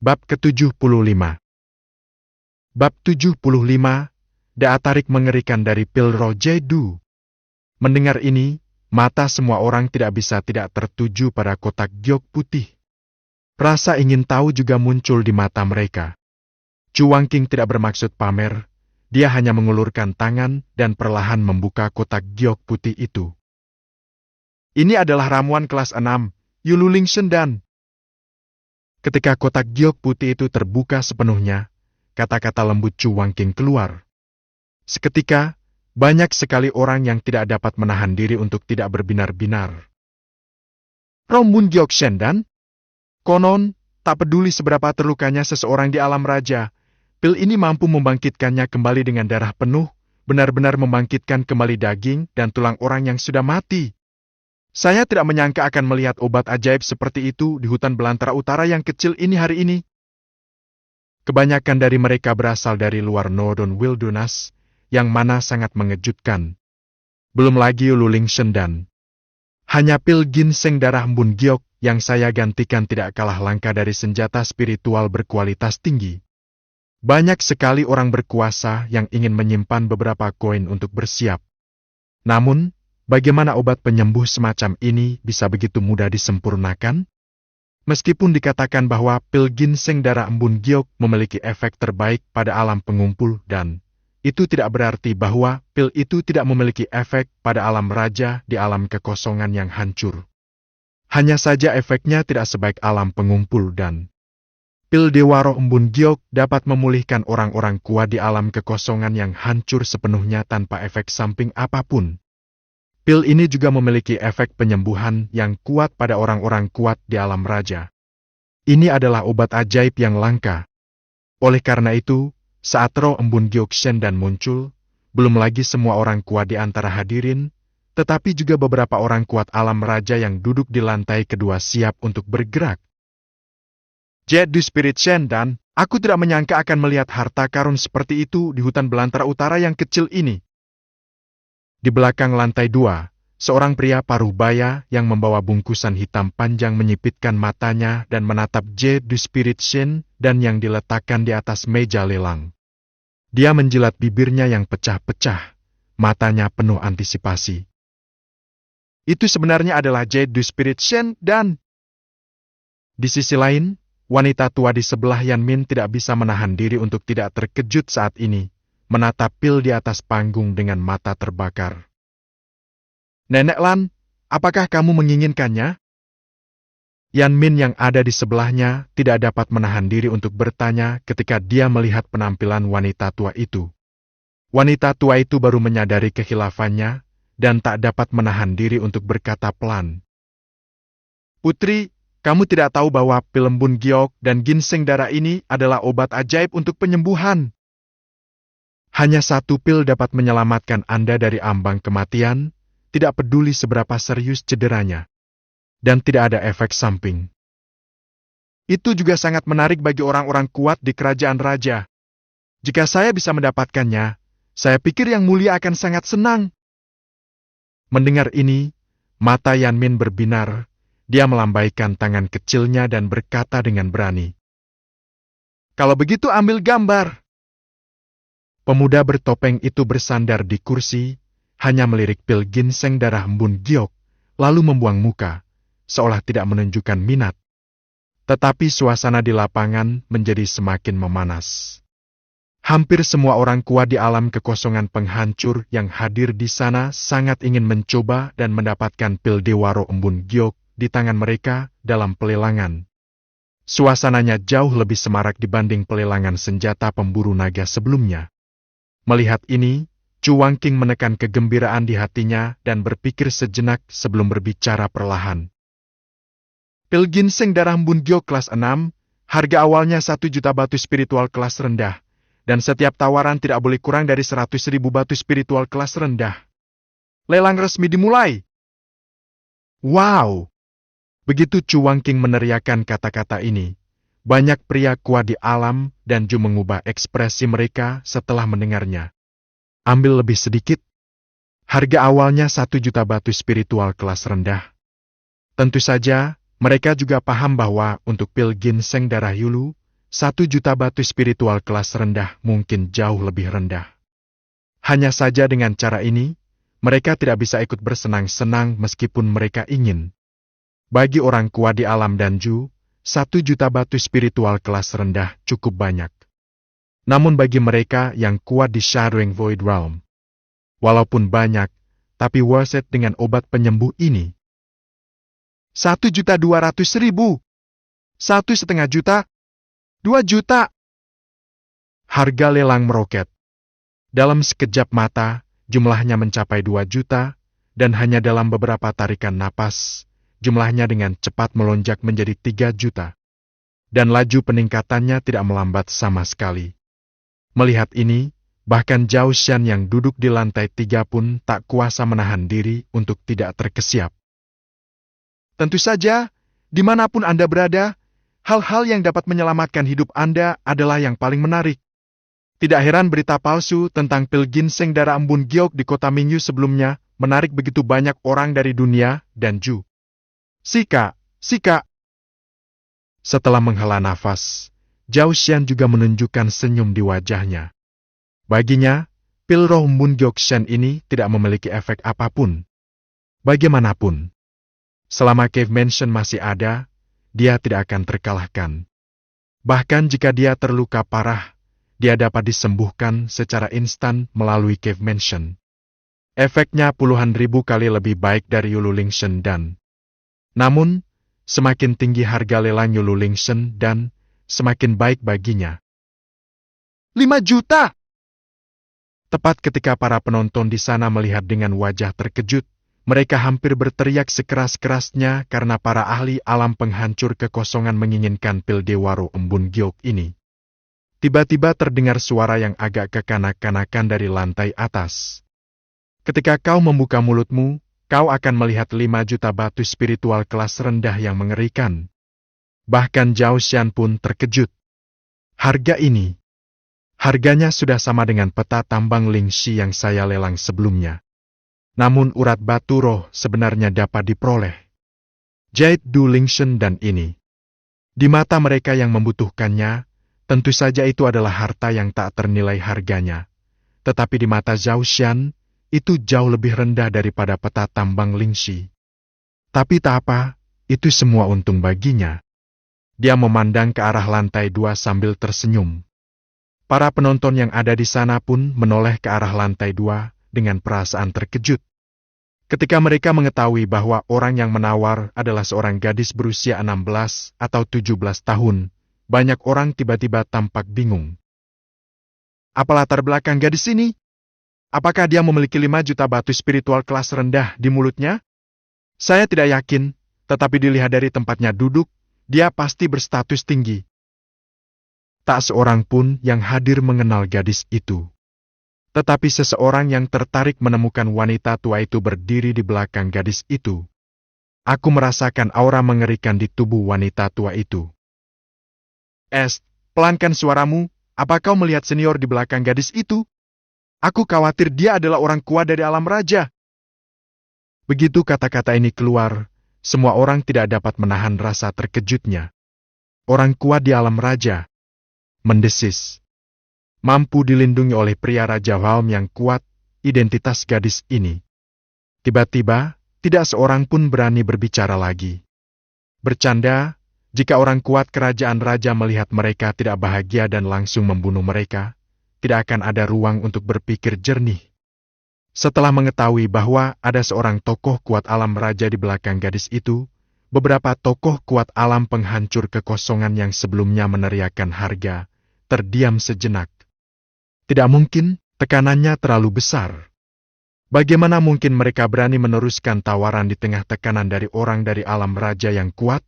Bab ke-75. Bab 75, Daa tarik mengerikan dari pil roh Jedu. Mendengar ini, mata semua orang tidak bisa tidak tertuju pada kotak giok putih. Rasa ingin tahu juga muncul di mata mereka. Chu Wangking tidak bermaksud pamer, dia hanya mengulurkan tangan dan perlahan membuka kotak giok putih itu. Ini adalah ramuan kelas 6, Yululing Shendan. Ketika kotak giok putih itu terbuka sepenuhnya, kata-kata lembut Chu Wangking keluar. Seketika, banyak sekali orang yang tidak dapat menahan diri untuk tidak berbinar-binar. Rombun Giok Shendan? Konon, tak peduli seberapa terlukanya seseorang di alam raja, pil ini mampu membangkitkannya kembali dengan darah penuh, benar-benar membangkitkan kembali daging dan tulang orang yang sudah mati. Saya tidak menyangka akan melihat obat ajaib seperti itu di hutan belantara utara yang kecil ini hari ini. Kebanyakan dari mereka berasal dari luar Northern Wilderness, yang mana sangat mengejutkan. Belum lagi Yululing Shendan. Hanya pil ginseng darah embun giok yang saya gantikan tidak kalah langka dari senjata spiritual berkualitas tinggi. Banyak sekali orang berkuasa yang ingin menyimpan beberapa koin untuk bersiap. Namun, bagaimana obat penyembuh semacam ini bisa begitu mudah disempurnakan? Meskipun dikatakan bahwa pil ginseng darah embun giok memiliki efek terbaik pada alam pengumpul dan itu tidak berarti bahwa pil itu tidak memiliki efek pada alam raja di alam kekosongan yang hancur. Hanya saja efeknya tidak sebaik alam pengumpul dan pil Dewa Roh Embun Giok dapat memulihkan orang-orang kuat di alam kekosongan yang hancur sepenuhnya tanpa efek samping apapun. Pil ini juga memiliki efek penyembuhan yang kuat pada orang-orang kuat di alam raja. Ini adalah obat ajaib yang langka. Oleh karena itu, saat roh embun Giok Shendan muncul, belum lagi semua orang kuat di antara hadirin, tetapi juga beberapa orang kuat alam raja yang duduk di lantai kedua siap untuk bergerak. Jedu Spirit Shendan, aku tidak menyangka akan melihat harta karun seperti itu di hutan belantara utara yang kecil ini. Di belakang lantai 2, seorang pria paruh baya yang membawa bungkusan hitam panjang menyipitkan matanya dan menatap Jedu Spirit Shen dan yang diletakkan di atas meja lelang. Dia menjilat bibirnya yang pecah-pecah, matanya penuh antisipasi. Itu sebenarnya adalah Jedu Spirit Shen dan... Di sisi lain, wanita tua di sebelah Yan Min tidak bisa menahan diri untuk tidak terkejut saat ini, menatap pil di atas panggung dengan mata terbakar. Nenek Lan, apakah kamu menginginkannya? Yan Min yang ada di sebelahnya tidak dapat menahan diri untuk bertanya ketika dia melihat penampilan wanita tua itu. Wanita tua itu baru menyadari kehilafannya dan tak dapat menahan diri untuk berkata pelan. Putri, kamu tidak tahu bahwa pil embun giok dan ginseng darah ini adalah obat ajaib untuk penyembuhan. Hanya satu pil dapat menyelamatkan Anda dari ambang kematian, tidak peduli seberapa serius cederanya. Dan tidak ada efek samping. Itu juga sangat menarik bagi orang-orang kuat di kerajaan raja. Jika saya bisa mendapatkannya, saya pikir Yang Mulia akan sangat senang. Mendengar ini, mata Yan Min berbinar, dia melambaikan tangan kecilnya dan berkata dengan berani. Kalau begitu ambil gambar. Pemuda bertopeng itu bersandar di kursi, hanya melirik pil ginseng darah embun giok, lalu membuang muka, seolah tidak menunjukkan minat. Tetapi suasana di lapangan menjadi semakin memanas. Hampir semua orang kuat di alam kekosongan penghancur yang hadir di sana sangat ingin mencoba dan mendapatkan pil Dewa Roh Embun Giok di tangan mereka dalam pelelangan. Suasananya jauh lebih semarak dibanding pelelangan senjata pemburu naga sebelumnya. Melihat ini, Chu Wangking menekan kegembiraan di hatinya dan berpikir sejenak sebelum berbicara perlahan. Pil ginseng darah embun giok kelas 6, harga awalnya 1 juta batu spiritual kelas rendah, dan setiap tawaran tidak boleh kurang dari 100.000 batu spiritual kelas rendah. Lelang resmi dimulai. Wow! Begitu Chu Wangking meneriakkan kata-kata ini, banyak pria kuat di alam dan Ju mengubah ekspresi mereka setelah mendengarnya. Ambil lebih sedikit. Harga awalnya 1 juta batu spiritual kelas rendah. Tentu saja, mereka juga paham bahwa untuk pil ginseng darah Yulu, 1 juta batu spiritual kelas rendah mungkin jauh lebih rendah. Hanya saja dengan cara ini, mereka tidak bisa ikut bersenang-senang meskipun mereka ingin. Bagi orang kuat di alam Danju, 1 juta batu spiritual kelas rendah cukup banyak. Namun bagi mereka yang kuat di Shadowing Void Realm, walaupun banyak, tapi worth it dengan obat penyembuh ini. 1.200.000, 1,5 juta, 2 juta. Harga lelang meroket. Dalam sekejap mata, jumlahnya mencapai 2 juta, dan hanya dalam beberapa tarikan napas, jumlahnya dengan cepat melonjak menjadi 3 juta. Dan laju peningkatannya tidak melambat sama sekali. Melihat ini, bahkan Zhao Xian yang duduk di lantai 3 pun tak kuasa menahan diri untuk tidak terkesiap. Tentu saja, dimanapun Anda berada, hal-hal yang dapat menyelamatkan hidup Anda adalah yang paling menarik. Tidak heran berita palsu tentang pil ginseng darah embun giok di kota Mingyu sebelumnya menarik begitu banyak orang dari dunia dan Ju. Sika. Setelah menghela nafas, Zhao Xian juga menunjukkan senyum di wajahnya. Baginya, pil roh embun giok Shen ini tidak memiliki efek apapun. Bagaimanapun, selama Cave Mansion masih ada, dia tidak akan terkalahkan. Bahkan jika dia terluka parah, dia dapat disembuhkan secara instan melalui Cave Mansion. Efeknya puluhan ribu kali lebih baik dari Yulu Lingshen dan. Namun, semakin tinggi harga lelang Yulu Lingshen dan, semakin baik baginya. 5 juta! Tepat ketika para penonton di sana melihat dengan wajah terkejut, mereka hampir berteriak sekeras-kerasnya karena para ahli alam penghancur kekosongan menginginkan pil Dewaro embun giok ini. Tiba-tiba terdengar suara yang agak kekanak-kanakan dari lantai atas. Ketika kau membuka mulutmu, kau akan melihat 5 juta batu spiritual kelas rendah yang mengerikan. Bahkan Zhao Xian pun terkejut. Harga ini, harganya sudah sama dengan peta tambang Lingxi yang saya lelang sebelumnya. Namun urat batu roh sebenarnya dapat diperoleh. Jade Du Lingshen dan ini. Di mata mereka yang membutuhkannya, tentu saja itu adalah harta yang tak ternilai harganya. Tetapi di mata Zhao Xian, itu jauh lebih rendah daripada peta tambang Lingxi. Tapi tak apa, itu semua untung baginya. Dia memandang ke arah lantai 2 sambil tersenyum. Para penonton yang ada di sana pun menoleh ke arah lantai 2 dengan perasaan terkejut. Ketika mereka mengetahui bahwa orang yang menawar adalah seorang gadis berusia 16 atau 17 tahun, banyak orang tiba-tiba tampak bingung. Apa latar belakang gadis ini? Apakah dia memiliki 5 juta batu spiritual kelas rendah di mulutnya? Saya tidak yakin, tetapi dilihat dari tempatnya duduk, dia pasti berstatus tinggi. Tak seorang pun yang hadir mengenal gadis itu. Tetapi seseorang yang tertarik menemukan wanita tua itu berdiri di belakang gadis itu. Aku merasakan aura mengerikan di tubuh wanita tua itu. Pelankan suaramu, apa kau melihat senior di belakang gadis itu? Aku khawatir dia adalah orang kuat dari alam raja. Begitu kata-kata ini keluar, semua orang tidak dapat menahan rasa terkejutnya. Orang kuat di alam raja. Mendesis. Mampu dilindungi oleh pria Raja Walm yang kuat, identitas gadis ini. Tiba-tiba, tidak seorang pun berani berbicara lagi. Bercanda, jika orang kuat kerajaan raja melihat mereka tidak bahagia dan langsung membunuh mereka, tidak akan ada ruang untuk berpikir jernih. Setelah mengetahui bahwa ada seorang tokoh kuat alam raja di belakang gadis itu, beberapa tokoh kuat alam penghancur kekosongan yang sebelumnya meneriakkan harga, terdiam sejenak. Tidak mungkin, tekanannya terlalu besar. Bagaimana mungkin mereka berani meneruskan tawaran di tengah tekanan dari orang dari alam raja yang kuat?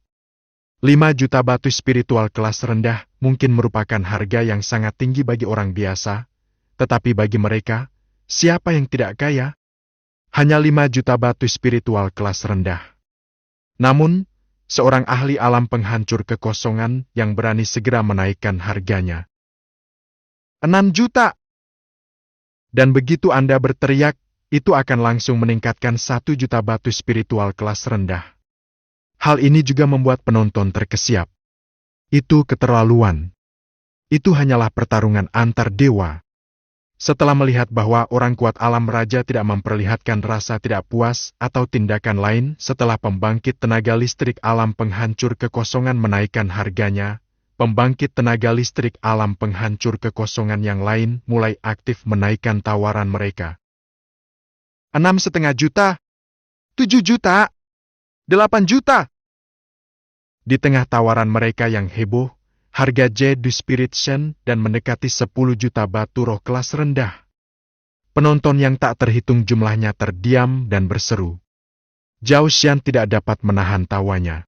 5 juta batu spiritual kelas rendah mungkin merupakan harga yang sangat tinggi bagi orang biasa, tetapi bagi mereka, siapa yang tidak kaya? Hanya 5 juta batu spiritual kelas rendah. Namun, seorang ahli alam penghancur kekosongan yang berani segera menaikkan harganya. 6 juta. Dan begitu Anda berteriak, itu akan langsung meningkatkan 1 juta batu spiritual kelas rendah. Hal ini juga membuat penonton terkesiap. Itu keterlaluan. Itu hanyalah pertarungan antar dewa. Setelah melihat bahwa orang kuat alam raja tidak memperlihatkan rasa tidak puas atau tindakan lain setelah pembangkit tenaga listrik alam penghancur kekosongan menaikkan harganya, pembangkit tenaga listrik alam penghancur kekosongan yang lain mulai aktif menaikkan tawaran mereka. 6,5 juta, 7 juta, 8 juta. Di tengah tawaran mereka yang heboh, harga Jade Spirit Shen dan mendekati 10 juta batu roh kelas rendah. Penonton yang tak terhitung jumlahnya terdiam dan berseru. Zhao Xian tidak dapat menahan tawanya.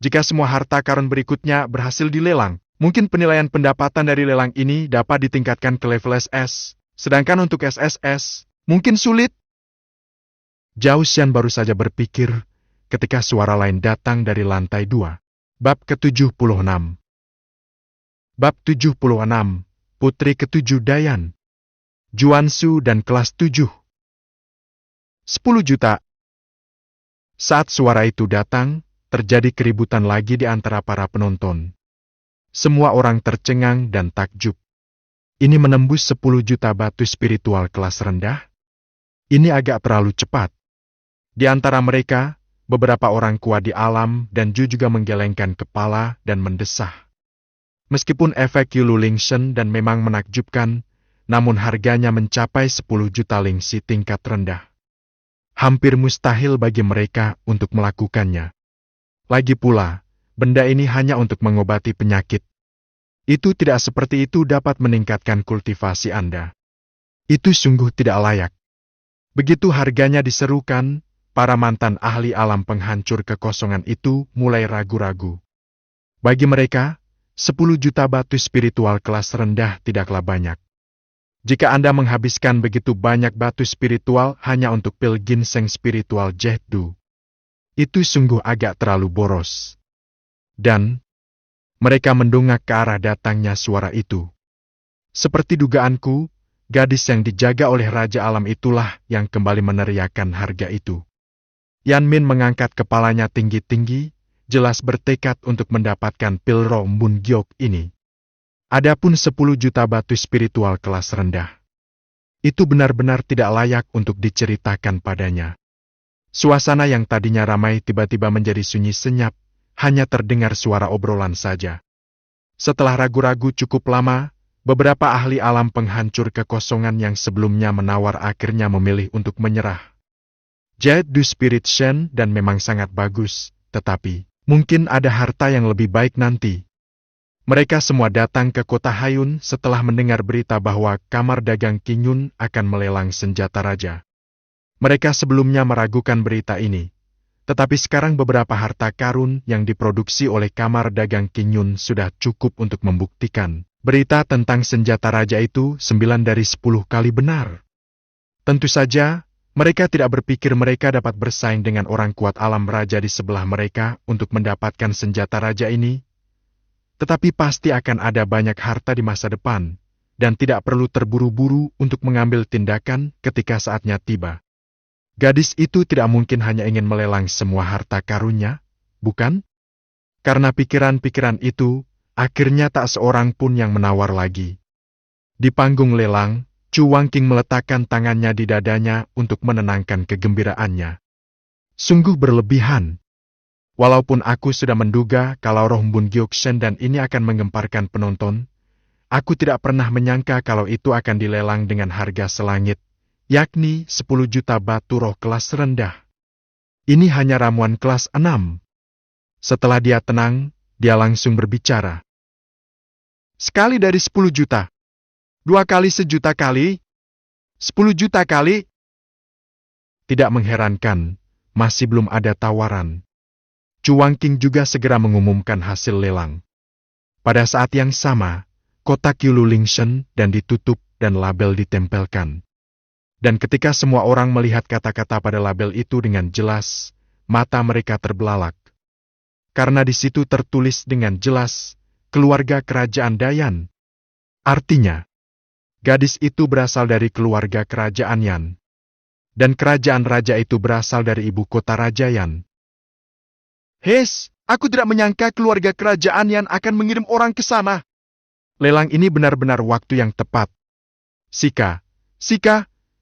Jika semua harta karun berikutnya berhasil dilelang, mungkin penilaian pendapatan dari lelang ini dapat ditingkatkan ke level SS, sedangkan untuk SSS, mungkin sulit. Zhao Xian baru saja berpikir, ketika suara lain datang dari lantai 2. Bab ke-76. Bab 76, Putri ke-7 Dayan. Juansu dan kelas 7. 10 juta. Saat suara itu datang, terjadi keributan lagi di antara para penonton. Semua orang tercengang dan takjub. Ini menembus 10 juta batu spiritual kelas rendah? Ini agak terlalu cepat. Di antara mereka, beberapa orang kuat di alam dan Ju juga menggelengkan kepala dan mendesah. Meskipun efek Yulu Lingshen dan memang menakjubkan, namun harganya mencapai 10 juta lingsi tingkat rendah. Hampir mustahil bagi mereka untuk melakukannya. Lagi pula, benda ini hanya untuk mengobati penyakit. Itu tidak seperti itu dapat meningkatkan kultivasi Anda. Itu sungguh tidak layak. Begitu harganya diserukan, para mantan ahli alam penghancur kekosongan itu mulai ragu-ragu. Bagi mereka, 10 juta batu spiritual kelas rendah tidaklah banyak. Jika Anda menghabiskan begitu banyak batu spiritual hanya untuk pil ginseng spiritual Jehdu, itu sungguh agak terlalu boros. Dan, mereka mendongak ke arah datangnya suara itu. Seperti dugaanku, gadis yang dijaga oleh Raja Alam itulah yang kembali meneriakkan harga itu. Yan Min mengangkat kepalanya tinggi-tinggi, jelas bertekad untuk mendapatkan pil roh Mbun Giok ini. Adapun 10 juta batu spiritual kelas rendah. Itu benar-benar tidak layak untuk diceritakan padanya. Suasana yang tadinya ramai tiba-tiba menjadi sunyi senyap, hanya terdengar suara obrolan saja. Setelah ragu-ragu cukup lama, beberapa ahli alam penghancur kekosongan yang sebelumnya menawar akhirnya memilih untuk menyerah. Jade Spirit Shen dan memang sangat bagus, tetapi mungkin ada harta yang lebih baik nanti. Mereka semua datang ke kota Hayun setelah mendengar berita bahwa Kamar Dagang Qingyun akan melelang senjata raja. Mereka sebelumnya meragukan berita ini, tetapi sekarang beberapa harta karun yang diproduksi oleh Kamar Dagang Qingyun sudah cukup untuk membuktikan berita tentang senjata raja itu 9 dari 10 kali benar. Tentu saja, mereka tidak berpikir mereka dapat bersaing dengan orang kuat alam raja di sebelah mereka untuk mendapatkan senjata raja ini. Tetapi pasti akan ada banyak harta di masa depan, dan tidak perlu terburu-buru untuk mengambil tindakan ketika saatnya tiba. Gadis itu tidak mungkin hanya ingin melelang semua harta karunnya, bukan? Karena pikiran-pikiran itu, akhirnya tak seorang pun yang menawar lagi. Di panggung lelang, Chu Wangqing meletakkan tangannya di dadanya untuk menenangkan kegembiraannya. Sungguh berlebihan. Walaupun aku sudah menduga kalau roh Mbun Gyokshen dan ini akan menggemparkan penonton, aku tidak pernah menyangka kalau itu akan dilelang dengan harga selangit, yakni 10 juta batu roh kelas rendah. Ini hanya ramuan kelas 6. Setelah dia tenang, dia langsung berbicara. Sekali dari 10 juta. 2 kali sejuta kali? 10 juta kali? Tidak mengherankan, masih belum ada tawaran. Chu Wangqing juga segera mengumumkan hasil lelang. Pada saat yang sama, kotak Yulu Lingshen dan ditutup dan label ditempelkan. Dan ketika semua orang melihat kata-kata pada label itu dengan jelas, mata mereka terbelalak. Karena di situ tertulis dengan jelas, keluarga kerajaan Dayan. Artinya, gadis itu berasal dari keluarga kerajaan Yan. Dan kerajaan raja itu berasal dari ibu kota Raja Yan. Hes, aku tidak menyangka keluarga kerajaan Yan akan mengirim orang ke sana. Lelang ini benar-benar waktu yang tepat. Sika,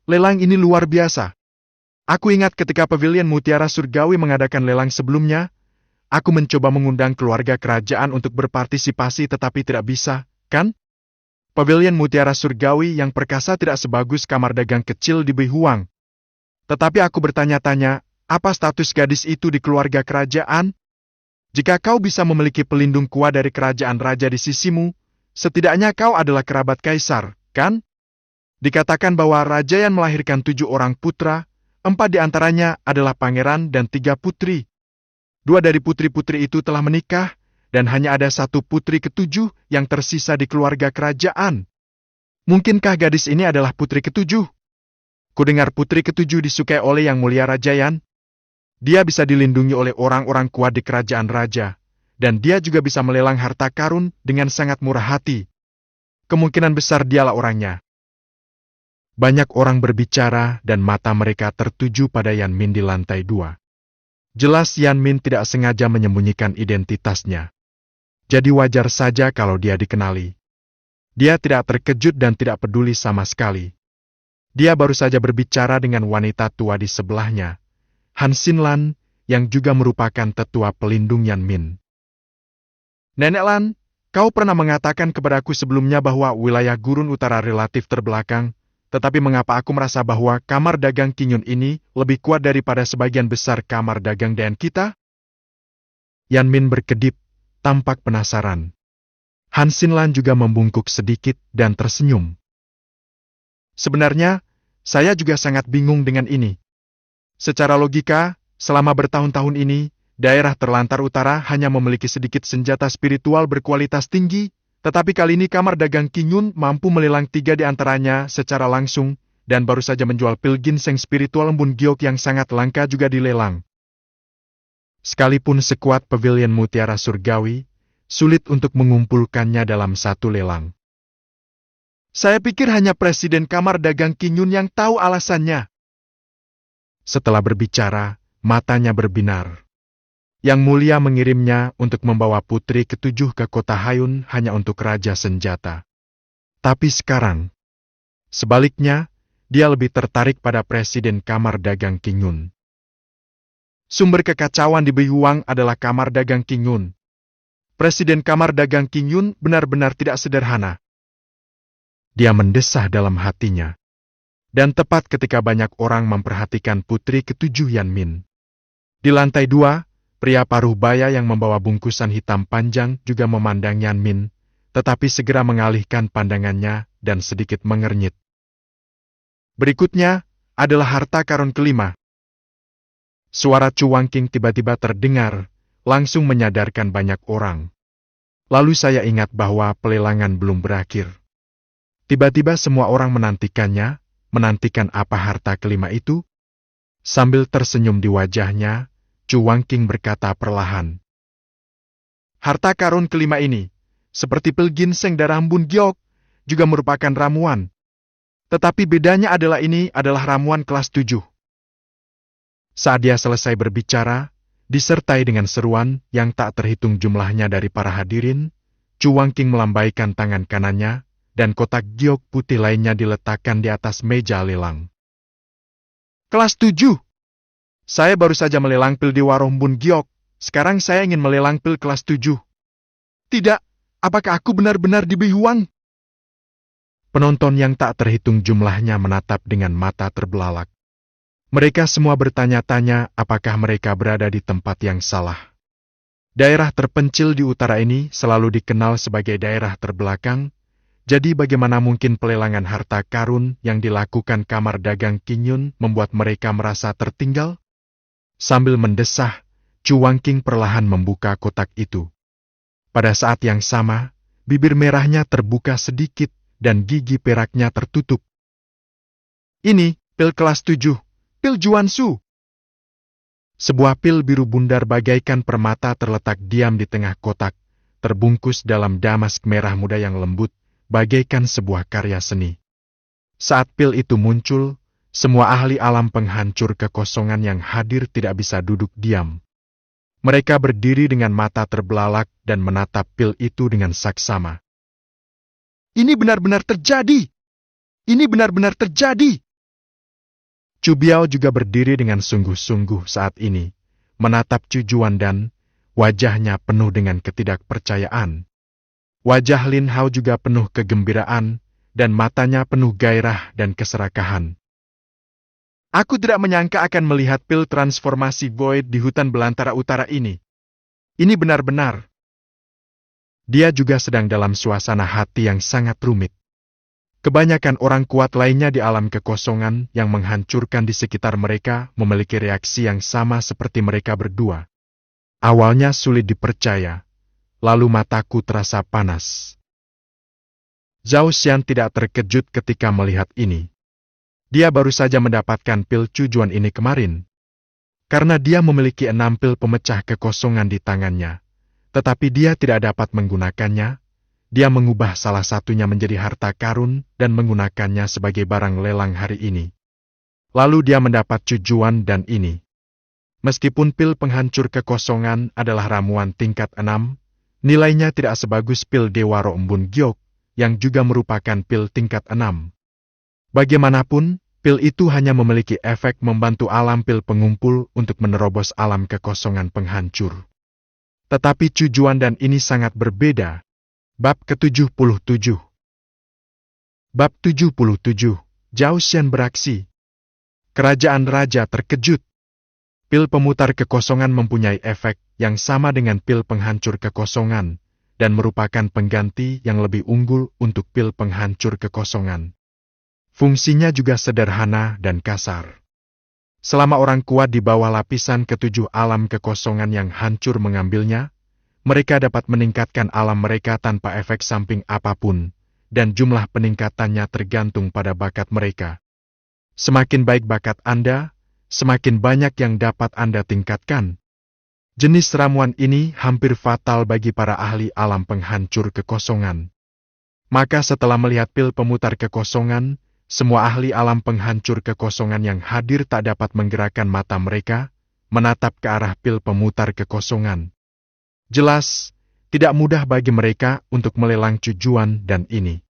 lelang ini luar biasa. Aku ingat ketika Pavilion Mutiara Surgawi mengadakan lelang sebelumnya, aku mencoba mengundang keluarga kerajaan untuk berpartisipasi tetapi tidak bisa, kan? Pavilion Mutiara Surgawi yang perkasa tidak sebagus kamar dagang kecil di Beihuang. Tetapi aku bertanya-tanya, apa status gadis itu di keluarga kerajaan? Jika kau bisa memiliki pelindung kuat dari kerajaan raja di sisimu, setidaknya kau adalah kerabat kaisar, kan? Dikatakan bahwa Raja Yan melahirkan 7 orang putra, 4 di antaranya adalah pangeran dan 3 putri. 2 dari putri-putri itu telah menikah, dan hanya ada 1 putri ke-7 yang tersisa di keluarga kerajaan. Mungkinkah gadis ini adalah putri ke-7? Kudengar putri ke-7 disukai oleh Yang Mulia Raja Yan. Dia bisa dilindungi oleh orang-orang kuat di kerajaan raja, dan dia juga bisa melelang harta karun dengan sangat murah hati. Kemungkinan besar dialah orangnya. Banyak orang berbicara dan mata mereka tertuju pada Yan Min di lantai 2. Jelas Yan Min tidak sengaja menyembunyikan identitasnya. Jadi wajar saja kalau dia dikenali. Dia tidak terkejut dan tidak peduli sama sekali. Dia baru saja berbicara dengan wanita tua di sebelahnya, Han Xinlan, yang juga merupakan tetua pelindung Yan Min. Nenek Lan, kau pernah mengatakan kepadaku sebelumnya bahwa wilayah gurun utara relatif terbelakang, tetapi mengapa aku merasa bahwa kamar dagang Qingyun ini lebih kuat daripada sebagian besar kamar dagang DN kita? Yan Min berkedip, tampak penasaran. Han Xinlan juga membungkuk sedikit dan tersenyum. Sebenarnya, saya juga sangat bingung dengan ini. Secara logika, selama bertahun-tahun ini, daerah terlantar utara hanya memiliki sedikit senjata spiritual berkualitas tinggi, tetapi kali ini kamar dagang Qingyun mampu melelang 3 di antaranya secara langsung, dan baru saja menjual pil ginseng spiritual embun giok yang sangat langka juga dilelang. Sekalipun sekuat Pavilion Mutiara Surgawi, sulit untuk mengumpulkannya dalam satu lelang. Saya pikir hanya Presiden Kamar Dagang Qingyun yang tahu alasannya. Setelah berbicara, matanya berbinar. Yang Mulia mengirimnya untuk membawa putri ke-7 ke kota Hayun hanya untuk Raja Senjata. Tapi sekarang, sebaliknya, dia lebih tertarik pada Presiden Kamar Dagang Qingyun. Sumber kekacauan di Beihuang adalah Kamar Dagang Qingyun. Presiden Kamar Dagang Qingyun benar-benar tidak sederhana. Dia mendesah dalam hatinya. Dan tepat ketika banyak orang memperhatikan putri ke-7 Yan Min. Di lantai 2, pria paruh baya yang membawa bungkusan hitam panjang juga memandang Yan Min, tetapi segera mengalihkan pandangannya dan sedikit mengernyit. Berikutnya adalah harta karun kelima. Suara Chu Wangqing tiba-tiba terdengar, langsung menyadarkan banyak orang. Lalu saya ingat bahwa pelelangan belum berakhir. Tiba-tiba semua orang menantikannya, menantikan apa harta kelima itu. Sambil tersenyum di wajahnya, Chu Wangqing berkata perlahan. Harta karun kelima ini, seperti pil ginseng darah embun giok, juga merupakan ramuan. Tetapi bedanya adalah ini adalah ramuan kelas 7. Saat dia selesai berbicara, disertai dengan seruan yang tak terhitung jumlahnya dari para hadirin, Chu Wangqing melambaikan tangan kanannya, dan kotak giok putih lainnya diletakkan di atas meja lelang. Kelas 7. Saya baru saja melelang pil di warung Bun Giok, sekarang saya ingin melelang pil kelas 7. Tidak, apakah aku benar-benar di Beihuang? Penonton yang tak terhitung jumlahnya menatap dengan mata terbelalak. Mereka semua bertanya-tanya apakah mereka berada di tempat yang salah. Daerah terpencil di utara ini selalu dikenal sebagai daerah terbelakang, jadi bagaimana mungkin pelelangan harta karun yang dilakukan Kamar Dagang Qingyun membuat mereka merasa tertinggal? Sambil mendesah, Chu Wangqing perlahan membuka kotak itu. Pada saat yang sama, bibir merahnya terbuka sedikit dan gigi peraknya tertutup. Ini, pil kelas 7. Pil Juansu. Sebuah pil biru bundar bagaikan permata terletak diam di tengah kotak, terbungkus dalam damask merah muda yang lembut, bagaikan sebuah karya seni. Saat pil itu muncul, semua ahli alam penghancur kekosongan yang hadir tidak bisa duduk diam. Mereka berdiri dengan mata terbelalak dan menatap pil itu dengan saksama. Ini benar-benar terjadi! Ini benar-benar terjadi! Chu Biao juga berdiri dengan sungguh-sungguh saat ini, menatap Chu Juan dan wajahnya penuh dengan ketidakpercayaan. Wajah Lin Hao juga penuh kegembiraan, dan matanya penuh gairah dan keserakahan. Aku tidak menyangka akan melihat pil transformasi Void di hutan belantara utara ini. Ini benar-benar. Dia juga sedang dalam suasana hati yang sangat rumit. Kebanyakan orang kuat lainnya di alam kekosongan yang menghancurkan di sekitar mereka memiliki reaksi yang sama seperti mereka berdua. Awalnya sulit dipercaya, lalu mataku terasa panas. Zhao Xian tidak terkejut ketika melihat ini. Dia baru saja mendapatkan pil Chu Juan ini kemarin. Karena dia memiliki 6 pil pemecah kekosongan di tangannya, tetapi dia tidak dapat menggunakannya. Dia mengubah salah satunya menjadi harta karun dan menggunakannya sebagai barang lelang hari ini. Lalu dia mendapat Chu Juan dan ini. Meskipun pil penghancur kekosongan adalah ramuan tingkat 6, nilainya tidak sebagus pil Dewa Roh Embun Giok, yang juga merupakan pil tingkat 6. Bagaimanapun, pil itu hanya memiliki efek membantu alam pil pengumpul untuk menerobos alam kekosongan penghancur. Tetapi Chu Juan dan ini sangat berbeda. Bab ke-77. Bab 77. Zhao Xian beraksi. Kerajaan Raja terkejut. Pil pemutar kekosongan mempunyai efek yang sama dengan pil penghancur kekosongan, dan merupakan pengganti yang lebih unggul untuk pil penghancur kekosongan. Fungsinya juga sederhana dan kasar. Selama orang kuat di bawah lapisan ke-7 alam kekosongan yang hancur mengambilnya, mereka dapat meningkatkan alam mereka tanpa efek samping apapun, dan jumlah peningkatannya tergantung pada bakat mereka. Semakin baik bakat Anda, semakin banyak yang dapat Anda tingkatkan. Jenis ramuan ini hampir fatal bagi para ahli alam penghancur kekosongan. Maka setelah melihat pil pemutar kekosongan, semua ahli alam penghancur kekosongan yang hadir tak dapat menggerakkan mata mereka, menatap ke arah pil pemutar kekosongan. Jelas, tidak mudah bagi mereka untuk melelang Chu Juan dan ini.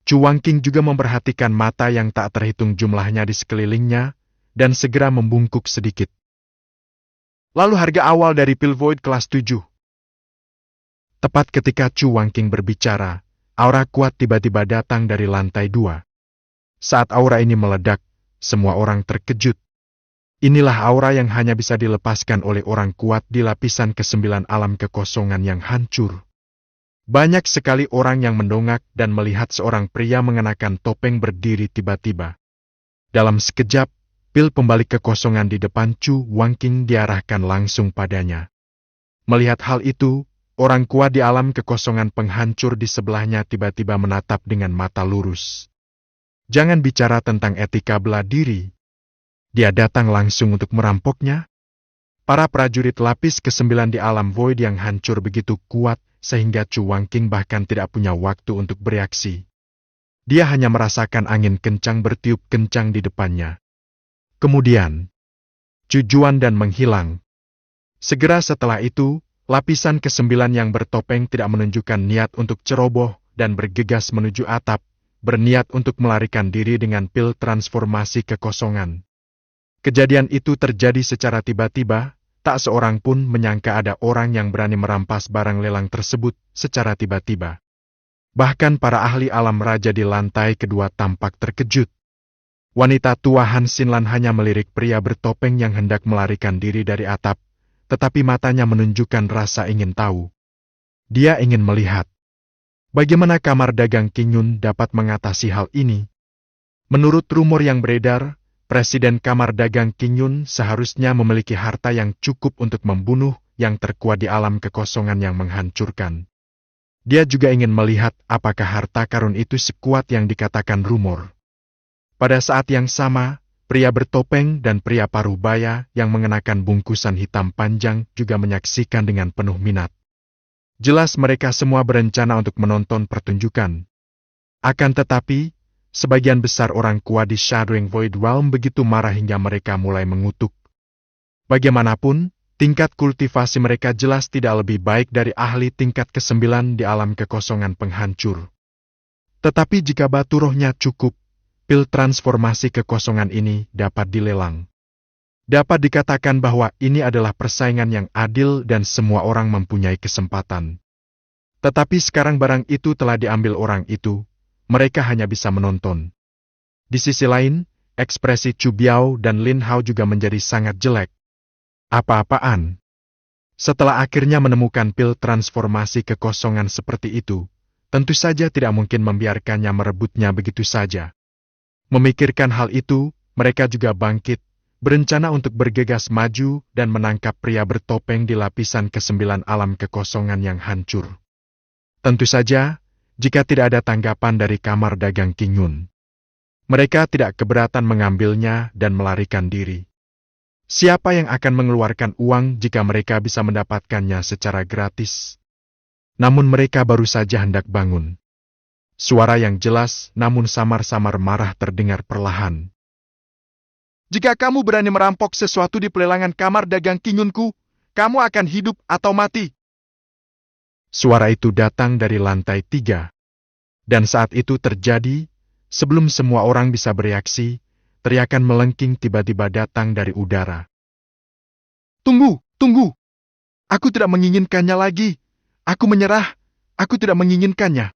Chu Wangqing juga memperhatikan mata yang tak terhitung jumlahnya di sekelilingnya, dan segera membungkuk sedikit. Lalu harga awal dari pil Void kelas 7. Tepat ketika Chu Wangqing berbicara, aura kuat tiba-tiba datang dari lantai 2. Saat aura ini meledak, semua orang terkejut. Inilah aura yang hanya bisa dilepaskan oleh orang kuat di lapisan ke-9 alam kekosongan yang hancur. Banyak sekali orang yang mendongak dan melihat seorang pria mengenakan topeng berdiri tiba-tiba. Dalam sekejap, pil pembalik kekosongan di depan Chu Wangqing diarahkan langsung padanya. Melihat hal itu, orang kuat di alam kekosongan penghancur di sebelahnya tiba-tiba menatap dengan mata lurus. Jangan bicara tentang etika bela diri. Dia datang langsung untuk merampoknya. Para prajurit lapis ke-9 di alam Void yang hancur begitu kuat, sehingga Chu Wangqing bahkan tidak punya waktu untuk bereaksi. Dia hanya merasakan angin kencang bertiup kencang di depannya. Kemudian, Chu Juan dan menghilang. Segera setelah itu, lapisan ke-9 yang bertopeng tidak menunjukkan niat untuk ceroboh dan bergegas menuju atap, berniat untuk melarikan diri dengan pil transformasi kekosongan. Kejadian itu terjadi secara tiba-tiba, tak seorang pun menyangka ada orang yang berani merampas barang lelang tersebut secara tiba-tiba. Bahkan para ahli alam raja di lantai kedua tampak terkejut. Wanita tua Han Xinlan hanya melirik pria bertopeng yang hendak melarikan diri dari atap, tetapi matanya menunjukkan rasa ingin tahu. Dia ingin melihat bagaimana kamar dagang Qing Yun dapat mengatasi hal ini. Menurut rumor yang beredar, Presiden Kamar Dagang Qing Yun seharusnya memiliki harta yang cukup untuk membunuh yang terkuat di alam kekosongan yang menghancurkan. Dia juga ingin melihat apakah harta karun itu sekuat yang dikatakan rumor. Pada saat yang sama, pria bertopeng dan pria paruh baya yang mengenakan bungkusan hitam panjang juga menyaksikan dengan penuh minat. Jelas mereka semua berencana untuk menonton pertunjukan. Akan tetapi, sebagian besar orang kuat di Shadowing Void Realm begitu marah hingga mereka mulai mengutuk. Bagaimanapun, tingkat kultivasi mereka jelas tidak lebih baik dari ahli tingkat ke-9 di alam kekosongan penghancur. Tetapi jika batu rohnya cukup, pil transformasi kekosongan ini dapat dilelang. Dapat dikatakan bahwa ini adalah persaingan yang adil dan semua orang mempunyai kesempatan. Tetapi sekarang barang itu telah diambil orang itu, mereka hanya bisa menonton. Di sisi lain, ekspresi Chu Biao dan Lin Hao juga menjadi sangat jelek. Apa-apaan? Setelah akhirnya menemukan pil transformasi kekosongan seperti itu, tentu saja tidak mungkin membiarkannya merebutnya begitu saja. Memikirkan hal itu, mereka juga bangkit, berencana untuk bergegas maju dan menangkap pria bertopeng di lapisan ke-9 alam kekosongan yang hancur. Tentu saja, jika tidak ada tanggapan dari kamar dagang King Yun, mereka tidak keberatan mengambilnya dan melarikan diri. Siapa yang akan mengeluarkan uang jika mereka bisa mendapatkannya secara gratis? Namun mereka baru saja hendak bangun. Suara yang jelas namun samar-samar marah terdengar perlahan. Jika kamu berani merampok sesuatu di pelelangan kamar dagang King Yunku, kamu akan hidup atau mati. Suara itu datang dari lantai 3. Dan saat itu terjadi, sebelum semua orang bisa bereaksi, teriakan melengking tiba-tiba datang dari udara. Tunggu, tunggu! Aku tidak menginginkannya lagi. Aku menyerah. Aku tidak menginginkannya.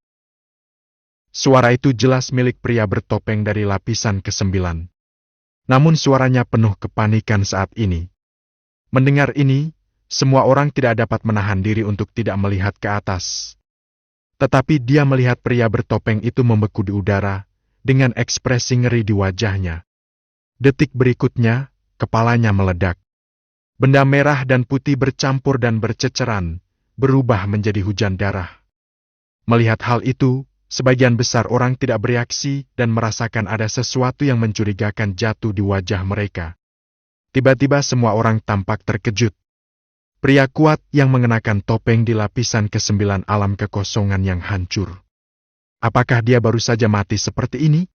Suara itu jelas milik pria bertopeng dari lapisan ke-9. Namun suaranya penuh kepanikan saat ini. Mendengar ini, semua orang tidak dapat menahan diri untuk tidak melihat ke atas. Tetapi dia melihat pria bertopeng itu membeku di udara, dengan ekspresi ngeri di wajahnya. Detik berikutnya, kepalanya meledak. Benda merah dan putih bercampur dan berceceran, berubah menjadi hujan darah. Melihat hal itu, sebagian besar orang tidak bereaksi dan merasakan ada sesuatu yang mencurigakan jatuh di wajah mereka. Tiba-tiba semua orang tampak terkejut. Pria kuat yang mengenakan topeng di lapisan ke-9 alam kekosongan yang hancur. Apakah dia baru saja mati seperti ini?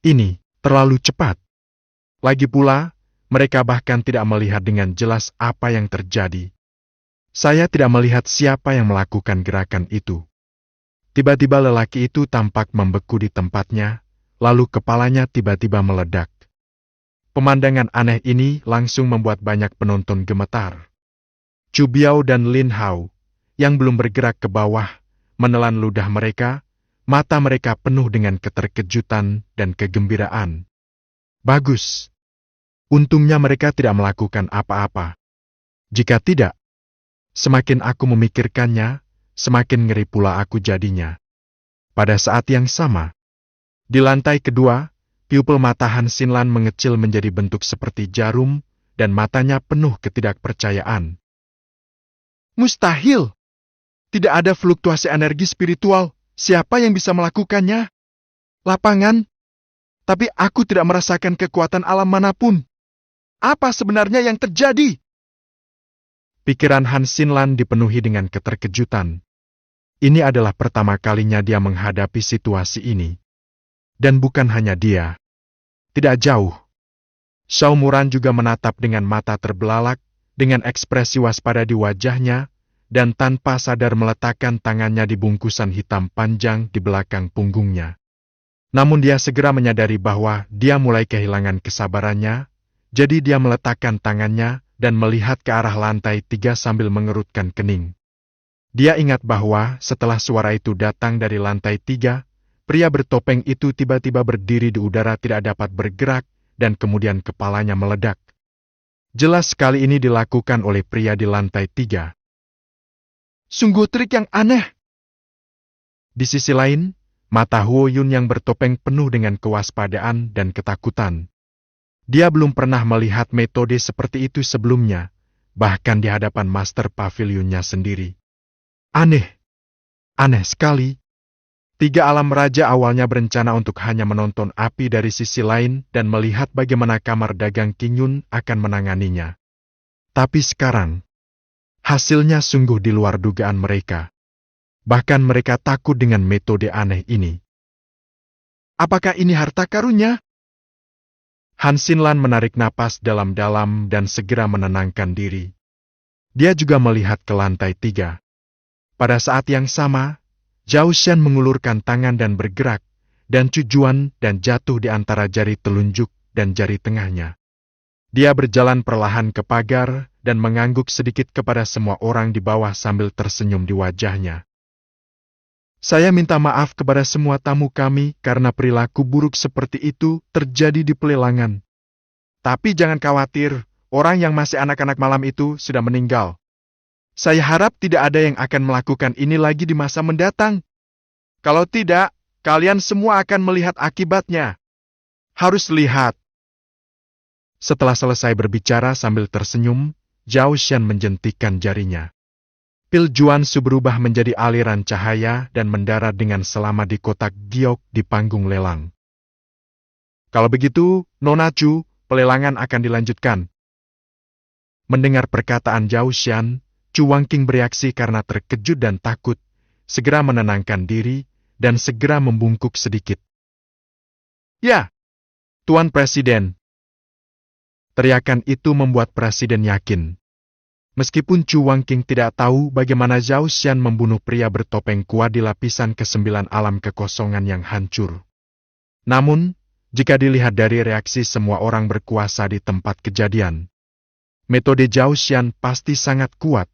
Ini terlalu cepat. Lagi pula, mereka bahkan tidak melihat dengan jelas apa yang terjadi. Saya tidak melihat siapa yang melakukan gerakan itu. Tiba-tiba lelaki itu tampak membeku di tempatnya, lalu kepalanya tiba-tiba meledak. Pemandangan aneh ini langsung membuat banyak penonton gemetar. Chu Biao dan Lin Hao, yang belum bergerak ke bawah, menelan ludah mereka, mata mereka penuh dengan keterkejutan dan kegembiraan. Bagus. Untungnya mereka tidak melakukan apa-apa. Jika tidak, semakin aku memikirkannya, semakin ngeri pula aku jadinya. Pada saat yang sama, di lantai kedua, pupil mata Han Xinlan mengecil menjadi bentuk seperti jarum, dan matanya penuh ketidakpercayaan. Mustahil! Tidak ada fluktuasi energi spiritual. Siapa yang bisa melakukannya? Lapangan? Tapi aku tidak merasakan kekuatan alam manapun. Apa sebenarnya yang terjadi? Pikiran Han Xinlan dipenuhi dengan keterkejutan. Ini adalah pertama kalinya dia menghadapi situasi ini. Dan bukan hanya dia. Tidak jauh. Shao Muran juga menatap dengan mata terbelalak, dengan ekspresi waspada di wajahnya, dan tanpa sadar meletakkan tangannya di bungkusan hitam panjang di belakang punggungnya. Namun dia segera menyadari bahwa dia mulai kehilangan kesabarannya, jadi dia meletakkan tangannya dan melihat ke arah lantai 3 sambil mengerutkan kening. Dia ingat bahwa setelah suara itu datang dari lantai 3, pria bertopeng itu tiba-tiba berdiri di udara tidak dapat bergerak, dan kemudian kepalanya meledak. Jelas sekali ini dilakukan oleh pria di lantai 3. Sungguh trik yang aneh. Di sisi lain, mata Huo Yun yang bertopeng penuh dengan kewaspadaan dan ketakutan. Dia belum pernah melihat metode seperti itu sebelumnya, bahkan di hadapan Master Pavilionnya sendiri. Aneh. Aneh sekali. 3 alam raja awalnya berencana untuk hanya menonton api dari sisi lain dan melihat bagaimana kamar dagang King Yun akan menanganinya. Tapi sekarang, hasilnya sungguh di luar dugaan mereka. Bahkan mereka takut dengan metode aneh ini. Apakah ini harta karunnya? Han Xinlan menarik napas dalam-dalam dan segera menenangkan diri. Dia juga melihat ke lantai 3. Pada saat yang sama, Zhao Xian mengulurkan tangan dan bergerak, dan Chu Juan dan jatuh di antara jari telunjuk dan jari tengahnya. Dia berjalan perlahan ke pagar dan mengangguk sedikit kepada semua orang di bawah sambil tersenyum di wajahnya. Saya minta maaf kepada semua tamu kami karena perilaku buruk seperti itu terjadi di pelelangan. Tapi jangan khawatir, orang yang masih anak-anak malam itu sudah meninggal. Saya harap tidak ada yang akan melakukan ini lagi di masa mendatang. Kalau tidak, kalian semua akan melihat akibatnya. Harus lihat. Setelah selesai berbicara sambil tersenyum, Zhao Xian menjentikan jarinya. Pil Juansu berubah menjadi aliran cahaya dan mendarat dengan selamat di kotak giok di panggung lelang. Kalau begitu, Nona Chu, pelelangan akan dilanjutkan. Mendengar perkataan Zhao Xian, Chu Wangqing bereaksi karena terkejut dan takut, segera menenangkan diri, dan segera membungkuk sedikit. Ya, Tuan Presiden. Teriakan itu membuat Presiden yakin. Meskipun Chu Wangqing tidak tahu bagaimana Zhao Xian membunuh pria bertopeng kuat di lapisan ke-9 alam kekosongan yang hancur. Namun, jika dilihat dari reaksi semua orang berkuasa di tempat kejadian, metode Zhao Xian pasti sangat kuat.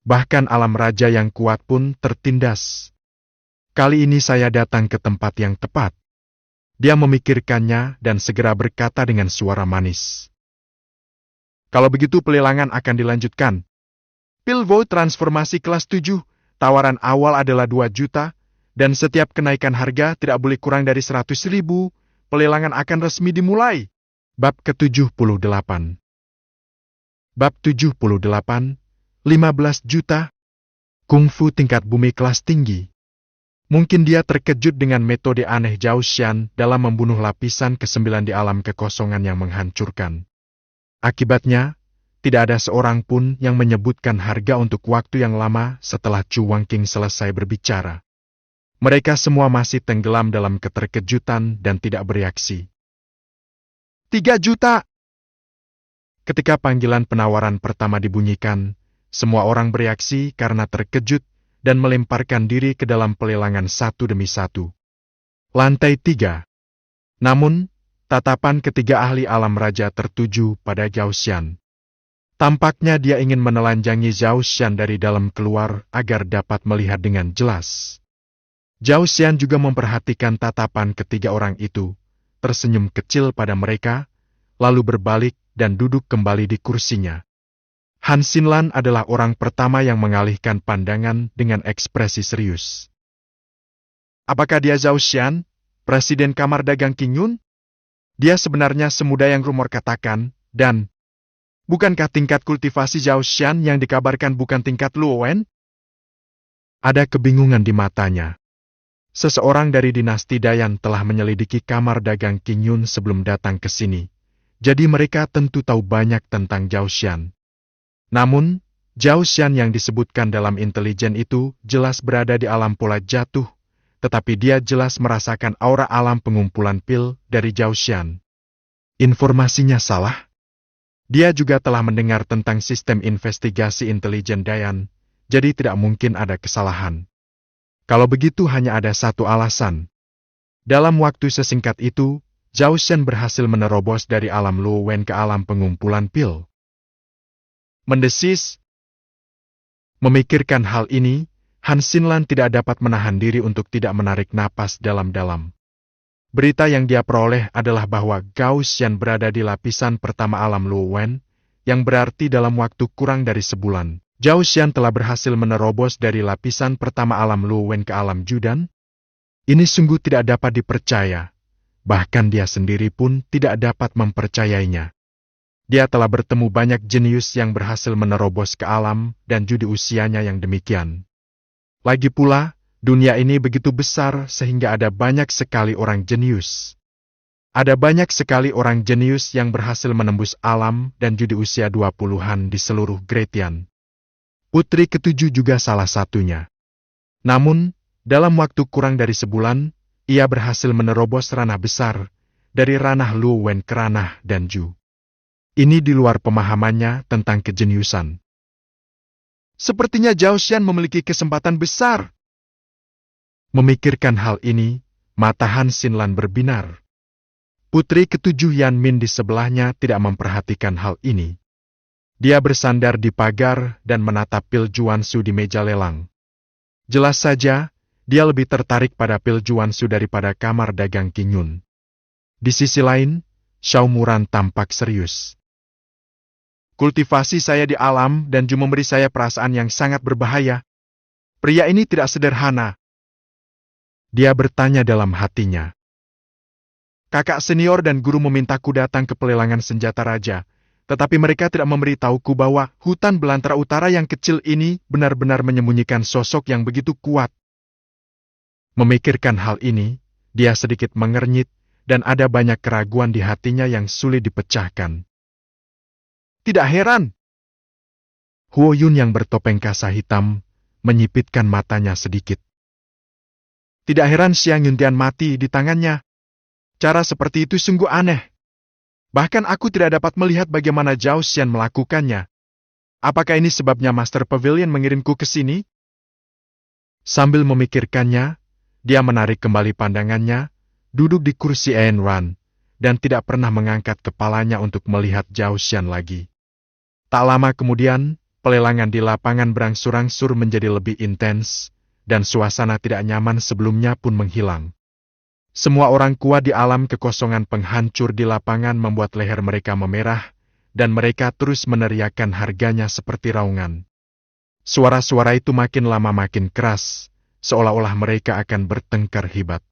Bahkan alam raja yang kuat pun tertindas. Kali ini saya datang ke tempat yang tepat. Dia memikirkannya dan segera berkata dengan suara manis. Kalau begitu pelelangan akan dilanjutkan. Pilvo transformasi kelas 7, tawaran awal adalah 2 juta, dan setiap kenaikan harga tidak boleh kurang dari 100.000, pelelangan akan resmi dimulai. Bab ke-78. Bab 78, 15 juta. Kungfu tingkat bumi kelas tinggi. Mungkin dia terkejut dengan metode aneh Zhao Xian dalam membunuh lapisan ke-9 di alam kekosongan yang menghancurkan. Akibatnya, tidak ada seorang pun yang menyebutkan harga untuk waktu yang lama setelah Chu Wangqing selesai berbicara. Mereka semua masih tenggelam dalam keterkejutan dan tidak bereaksi. 3 juta! Ketika panggilan penawaran pertama dibunyikan, semua orang bereaksi karena terkejut dan melemparkan diri ke dalam pelelangan satu demi satu. Lantai 3. Namun, tatapan ketiga ahli alam raja tertuju pada Zhao Xian. Tampaknya dia ingin menelanjangi Zhao Xian dari dalam keluar agar dapat melihat dengan jelas. Zhao Xian juga memperhatikan tatapan ketiga orang itu, tersenyum kecil pada mereka, lalu berbalik dan duduk kembali di kursinya. Han Xinlan adalah orang pertama yang mengalihkan pandangan dengan ekspresi serius. Apakah dia Zhao Xian, Presiden Kamar Dagang Qingyun? Dia sebenarnya semudah yang rumor katakan, dan bukankah tingkat kultivasi Zhao Xian yang dikabarkan bukan tingkat Luo Wen? Ada kebingungan di matanya. Seseorang dari dinasti Dayan telah menyelidiki Kamar Dagang Qingyun sebelum datang ke sini, jadi mereka tentu tahu banyak tentang Zhao Xian. Namun, Zhao Xian yang disebutkan dalam intelijen itu jelas berada di alam pola jatuh, tetapi dia jelas merasakan aura alam pengumpulan pil dari Zhao Xian. Informasinya salah? Dia juga telah mendengar tentang sistem investigasi intelijen Dayan, jadi tidak mungkin ada kesalahan. Kalau begitu hanya ada satu alasan. Dalam waktu sesingkat itu, Zhao Xian berhasil menerobos dari alam Luo Wen ke alam pengumpulan pil. Mendesis. Memikirkan hal ini, Han Xinlan tidak dapat menahan diri untuk tidak menarik napas dalam-dalam. Berita yang dia peroleh adalah bahwa Gao Xian berada di lapisan pertama alam Luo Wen, yang berarti dalam waktu kurang dari sebulan, Zhao Xian telah berhasil menerobos dari lapisan pertama alam Luo Wen ke alam Judan. Ini sungguh tidak dapat dipercaya, bahkan dia sendiri pun tidak dapat mempercayainya. Dia telah bertemu banyak jenius yang berhasil menerobos ke alam dan judi usianya yang demikian. Lagi pula, dunia ini begitu besar sehingga ada banyak sekali orang jenius. Ada banyak sekali orang jenius yang berhasil menembus alam dan judi usia 20-an di seluruh Gretian. Putri ketujuh juga salah satunya. Namun, dalam waktu kurang dari sebulan, ia berhasil menerobos ranah besar, dari ranah Luo Wen ke ranah Danju. Ini di luar pemahamannya tentang kejeniusan. Sepertinya Zhao Xian memiliki kesempatan besar. Memikirkan hal ini, mata Han Xinlan berbinar. Putri ketujuh Yan Min di sebelahnya tidak memperhatikan hal ini. Dia bersandar di pagar dan menatap Pil Juansu di meja lelang. Jelas saja, dia lebih tertarik pada Pil Juansu daripada kamar dagang Qing Yun. Di sisi lain, Xiao Muran tampak serius. Kultivasi saya di alam dan Ju memberi saya perasaan yang sangat berbahaya. Pria ini tidak sederhana. Dia bertanya dalam hatinya. Kakak senior dan guru memintaku datang ke pelelangan senjata raja, tetapi mereka tidak memberitahuku bahwa hutan belantara utara yang kecil ini benar-benar menyembunyikan sosok yang begitu kuat. Memikirkan hal ini, dia sedikit mengernyit dan ada banyak keraguan di hatinya yang sulit dipecahkan. Tidak heran. Huo Yun yang bertopeng kasa hitam menyipitkan matanya sedikit. Tidak heran Xiang Yuntian mati di tangannya. Cara seperti itu sungguh aneh. Bahkan aku tidak dapat melihat bagaimana Zhao Xian melakukannya. Apakah ini sebabnya Master Pavilion mengirimku ke sini? Sambil memikirkannya, dia menarik kembali pandangannya, duduk di kursi Ayn Ran, dan tidak pernah mengangkat kepalanya untuk melihat Zhao Xian lagi. Tak lama kemudian, pelelangan di lapangan berangsur-angsur menjadi lebih intens, dan suasana tidak nyaman sebelumnya pun menghilang. Semua orang kuat di alam kekosongan penghancur di lapangan membuat leher mereka memerah, dan mereka terus meneriakkan harganya seperti raungan. Suara-suara itu makin lama makin keras, seolah-olah mereka akan bertengkar hebat.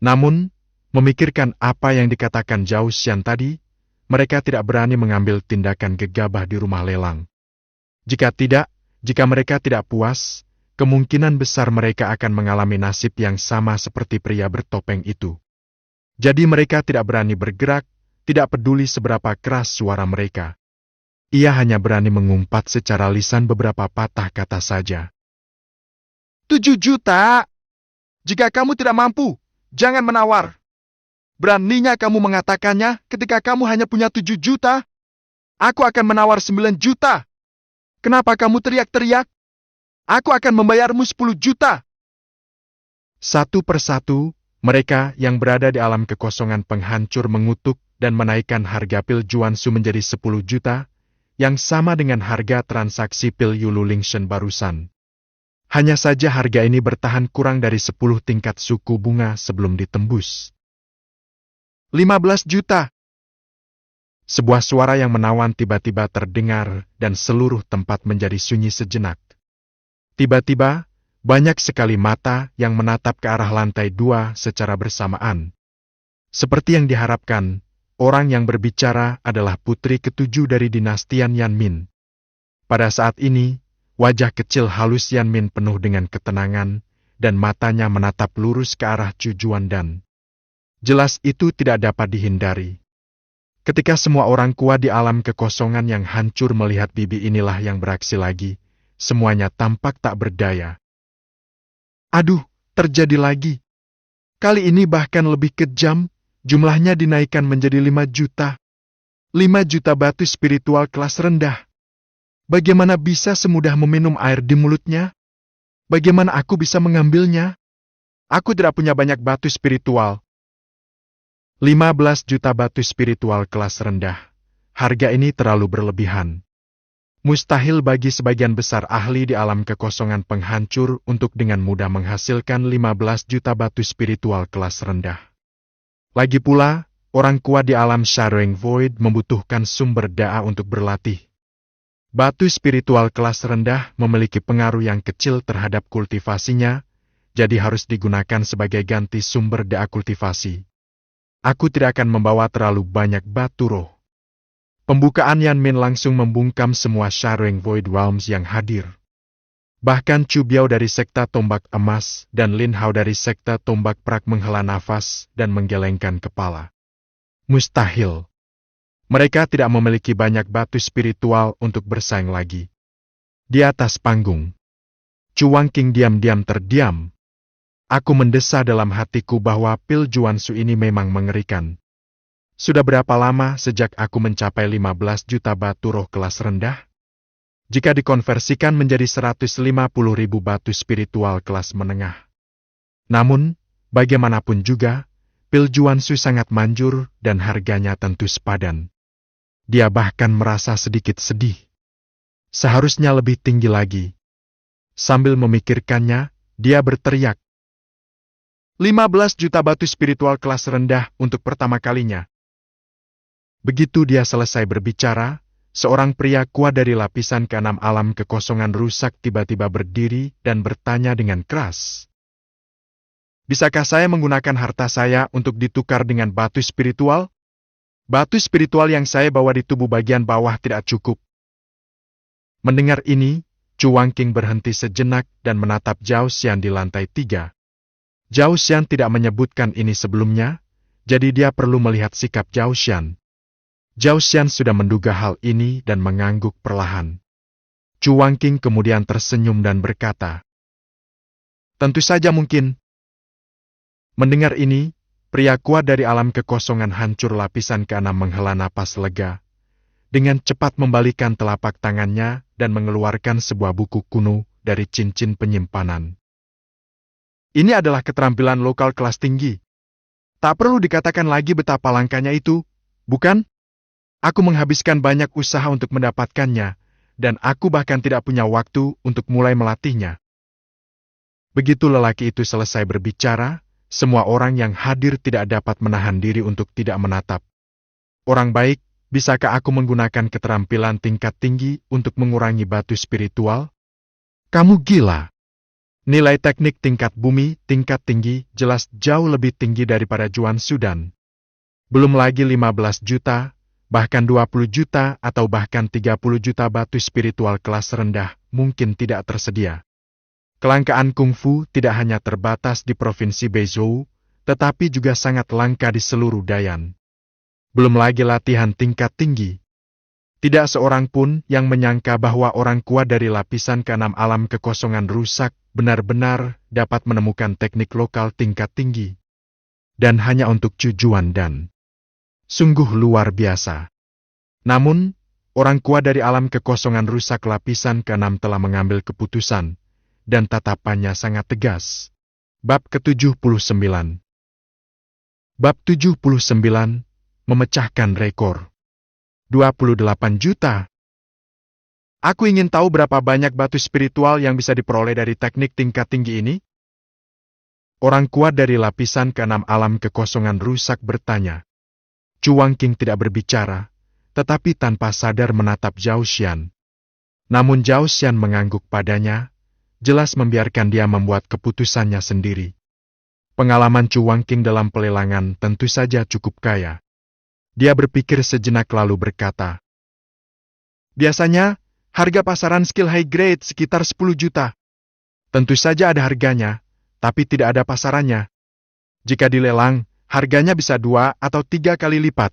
Namun, memikirkan apa yang dikatakan Zhao Xian tadi, mereka tidak berani mengambil tindakan gegabah di rumah lelang. Jika mereka tidak puas, kemungkinan besar mereka akan mengalami nasib yang sama seperti pria bertopeng itu. Jadi mereka tidak berani bergerak, tidak peduli seberapa keras suara mereka. Ia hanya berani mengumpat secara lisan beberapa patah kata saja. 7 juta! Jika kamu tidak mampu, jangan menawar. Beraninya kamu mengatakannya ketika kamu hanya punya 7 juta? Aku akan menawar 9 juta. Kenapa kamu teriak-teriak? Aku akan membayarmu 10 juta. Satu persatu, mereka yang berada di alam kekosongan penghancur mengutuk dan menaikkan harga Pil Juansu menjadi 10 juta, yang sama dengan harga transaksi Pil Yulu Lingshen barusan. Hanya saja harga ini bertahan kurang dari 10 tingkat suku bunga sebelum ditembus. 15 juta. Sebuah suara yang menawan tiba-tiba terdengar dan seluruh tempat menjadi sunyi sejenak. Tiba-tiba, banyak sekali mata yang menatap ke arah lantai 2 secara bersamaan. Seperti yang diharapkan, orang yang berbicara adalah putri ketujuh dari dinasti Yan Min. Pada saat ini, wajah kecil halus Yan Min penuh dengan ketenangan, dan matanya menatap lurus ke arah Chu Juandan. Jelas itu tidak dapat dihindari. Ketika semua orang kuat di alam kekosongan yang hancur melihat bibi inilah yang beraksi lagi, semuanya tampak tak berdaya. Aduh, terjadi lagi. Kali ini bahkan lebih kejam, jumlahnya dinaikkan menjadi 5 juta. 5 juta batu spiritual kelas rendah. Bagaimana bisa semudah meminum air di mulutnya? Bagaimana aku bisa mengambilnya? Aku tidak punya banyak batu spiritual. 15 juta batu spiritual kelas rendah. Harga ini terlalu berlebihan. Mustahil bagi sebagian besar ahli di alam kekosongan penghancur untuk dengan mudah menghasilkan 15 juta batu spiritual kelas rendah. Lagi pula, orang kuat di alam Sharing Void membutuhkan sumber daya untuk berlatih. Batu spiritual kelas rendah memiliki pengaruh yang kecil terhadap kultivasinya, jadi harus digunakan sebagai ganti sumber daya kultivasi. Aku tidak akan membawa terlalu banyak batu roh. Pembukaan Yan Min langsung membungkam semua Sharing Void Realms yang hadir. Bahkan Chu Biao dari Sekta Tombak Emas dan Lin Hao dari Sekta Tombak Perak menghela nafas dan menggelengkan kepala. Mustahil. Mereka tidak memiliki banyak batu spiritual untuk bersaing lagi. Di atas panggung, Chu Wangqing diam-diam terdiam. Aku mendesah dalam hatiku bahwa Pil Juansu ini memang mengerikan. Sudah berapa lama sejak aku mencapai 15 juta batu roh kelas rendah? Jika dikonversikan menjadi 150.000 batu spiritual kelas menengah. Namun, bagaimanapun juga, pil Juansu sangat manjur dan harganya tentu sepadan. Dia bahkan merasa sedikit sedih. Seharusnya lebih tinggi lagi. Sambil memikirkannya, dia berteriak, 15 juta batu spiritual kelas rendah untuk pertama kalinya. Begitu dia selesai berbicara, seorang pria kuat dari lapisan ke-6 alam kekosongan rusak tiba-tiba berdiri dan bertanya dengan keras. Bisakah saya menggunakan harta saya untuk ditukar dengan batu spiritual? Batu spiritual yang saya bawa di tubuh bagian bawah tidak cukup. Mendengar ini, Chu Wangqing berhenti sejenak dan menatap Zhao Xian di lantai 3. Zhao Xian tidak menyebutkan ini sebelumnya, jadi dia perlu melihat sikap Zhao Xian. Zhao Xian sudah menduga hal ini dan mengangguk perlahan. Chu Wangqing kemudian tersenyum dan berkata, tentu saja mungkin. Mendengar ini, pria kuat dari alam kekosongan hancur lapisan ke-6 menghela napas lega. Dengan cepat membalikan telapak tangannya dan mengeluarkan sebuah buku kuno dari cincin penyimpanan. Ini adalah keterampilan lokal kelas tinggi. Tak perlu dikatakan lagi betapa langkanya itu, bukan? Aku menghabiskan banyak usaha untuk mendapatkannya, dan aku bahkan tidak punya waktu untuk mulai melatihnya. Begitu lelaki itu selesai berbicara, semua orang yang hadir tidak dapat menahan diri untuk tidak menatap. Orang baik, bisakah aku menggunakan keterampilan tingkat tinggi untuk mengurangi batu spiritual? Kamu gila. Nilai teknik tingkat bumi, tingkat tinggi, jelas jauh lebih tinggi daripada Juansu dan belum lagi 15 juta, bahkan 20 juta atau bahkan 30 juta batu spiritual kelas rendah mungkin tidak tersedia. Kelangkaan kungfu tidak hanya terbatas di Provinsi Beizhou, tetapi juga sangat langka di seluruh Dayan. Belum lagi latihan tingkat tinggi. Tidak seorang pun yang menyangka bahwa orang kuat dari lapisan ke-6 alam kekosongan rusak benar-benar dapat menemukan teknik lokal tingkat tinggi. Dan hanya untuk Chu Juan dan sungguh luar biasa. Namun, orang kuat dari alam kekosongan rusak lapisan ke-6 telah mengambil keputusan, dan tatapannya sangat tegas. Bab ke-79. Bab 79, memecahkan rekor. 28 juta. Aku ingin tahu berapa banyak batu spiritual yang bisa diperoleh dari teknik tingkat tinggi ini? Orang kuat dari lapisan ke-6 alam kekosongan rusak bertanya. Chu Wangqing tidak berbicara, tetapi tanpa sadar menatap Zhao Xian. Namun Zhao Xian mengangguk padanya, jelas membiarkan dia membuat keputusannya sendiri. Pengalaman Chu Wangqing dalam pelelangan tentu saja cukup kaya. Dia berpikir sejenak lalu berkata, biasanya, harga pasaran skill high grade sekitar 10 juta. Tentu saja ada harganya, tapi tidak ada pasarannya. Jika dilelang, harganya bisa 2 atau 3 kali lipat.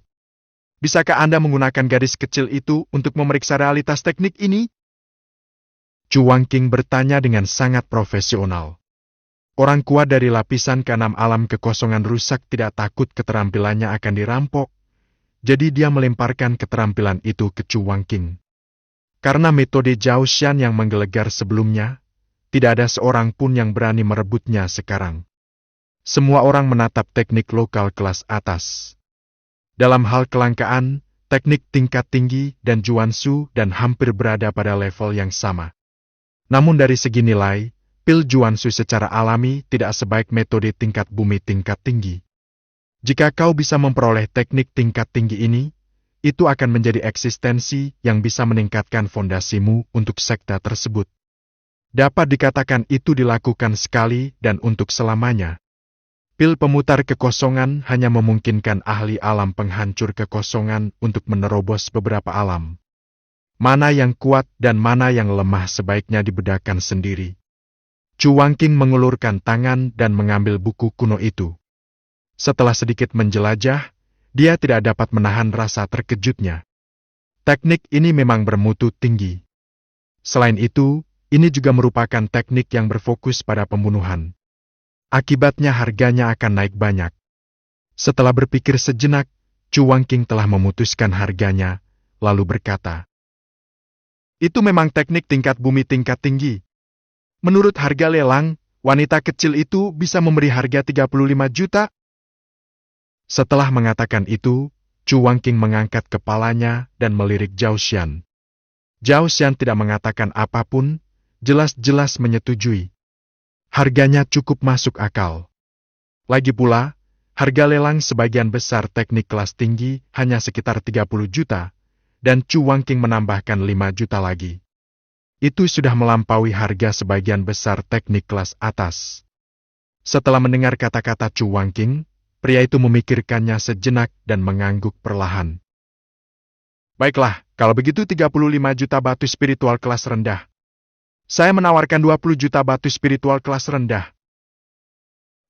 Bisakah Anda menggunakan garis kecil itu untuk memeriksa realitas teknik ini? Chu Wangqing bertanya dengan sangat profesional. Orang kuat dari lapisan ke-6 alam kekosongan rusak tidak takut keterampilannya akan dirampok. Jadi dia melemparkan keterampilan itu ke Chu Wangqing. Karena metode Zhao Xian yang menggelegar sebelumnya, tidak ada seorang pun yang berani merebutnya sekarang. Semua orang menatap teknik lokal kelas atas. Dalam hal kelangkaan, teknik tingkat tinggi dan Juansu dan hampir berada pada level yang sama. Namun dari segi nilai, pil Juansu secara alami tidak sebaik metode tingkat bumi tingkat tinggi. Jika kau bisa memperoleh teknik tingkat tinggi ini, itu akan menjadi eksistensi yang bisa meningkatkan fondasimu untuk sekte tersebut. Dapat dikatakan itu dilakukan sekali dan untuk selamanya. Pil pemutar kekosongan hanya memungkinkan ahli alam penghancur kekosongan untuk menerobos beberapa alam. Mana yang kuat dan mana yang lemah sebaiknya dibedakan sendiri. Chu Wangqing mengulurkan tangan dan mengambil buku kuno itu. Setelah sedikit menjelajah, dia tidak dapat menahan rasa terkejutnya. Teknik ini memang bermutu tinggi. Selain itu, ini juga merupakan teknik yang berfokus pada pembunuhan. Akibatnya harganya akan naik banyak. Setelah berpikir sejenak, Chu Wangqing telah memutuskan harganya, lalu berkata, itu memang teknik tingkat bumi tingkat tinggi. Menurut harga lelang, wanita kecil itu bisa memberi harga 35 juta? Setelah mengatakan itu, Chu Wangqing mengangkat kepalanya dan melirik Zhao Xian. Zhao Xian tidak mengatakan apapun, jelas-jelas menyetujui. Harganya cukup masuk akal. Lagi pula, harga lelang sebagian besar teknik kelas tinggi hanya sekitar 30 juta, dan Chu Wangqing menambahkan 5 juta lagi. Itu sudah melampaui harga sebagian besar teknik kelas atas. Setelah mendengar kata-kata Chu Wangqing, pria itu memikirkannya sejenak dan mengangguk perlahan. Baiklah, kalau begitu 35 juta batu spiritual kelas rendah. Saya menawarkan 20 juta batu spiritual kelas rendah.